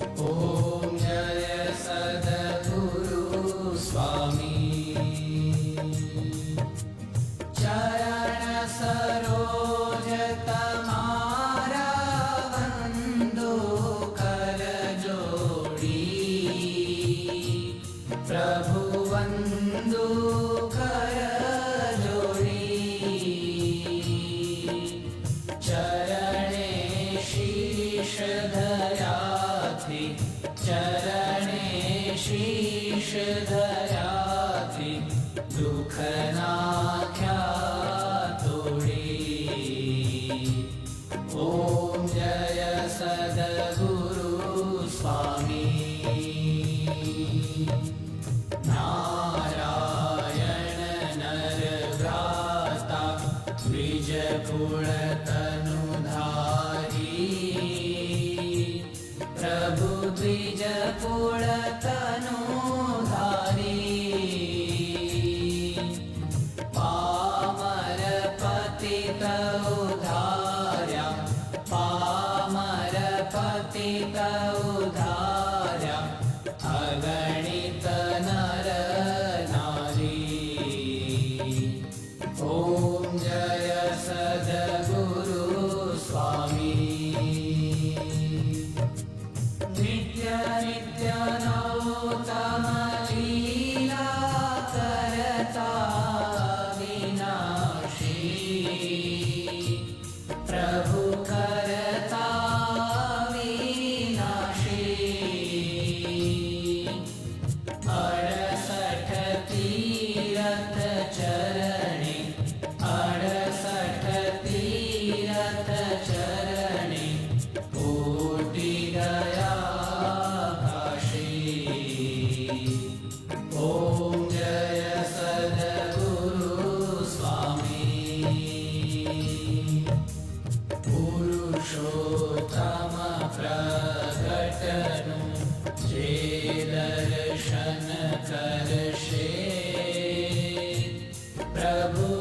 ॐ जय सद्गुरु स्वामी। चरण सरोज तमारा वंदो कर जोड़ी, प्रभु वंदो कर जोड़ी। चरणे शीश धरा थी, चरणे शीश धरा थी, दुख नाख्या तोड़ी। ॐ जय सद्गुरु स्वामी। नारायण नर भ्राता द्विज कुल तनुधारी, प्रभु द्विज कुल तनुधारी। पामर पतित उद्धार्या, पामर पतित उद्धार्या, अगणित नर नारी। ॐ जय सद्गुरु स्वामी। नित्य नित्य नौतम लीला करता विनाशी, प्रभु करता विनाशी। 68 तीरथ चरणे, 68 तीरथ चरणे, कोटि गया काशी। ॐ जय सद्गुरु स्वामी। पुरुषोत्तम प्रगटनु जे दर्शन करशे, प्रभु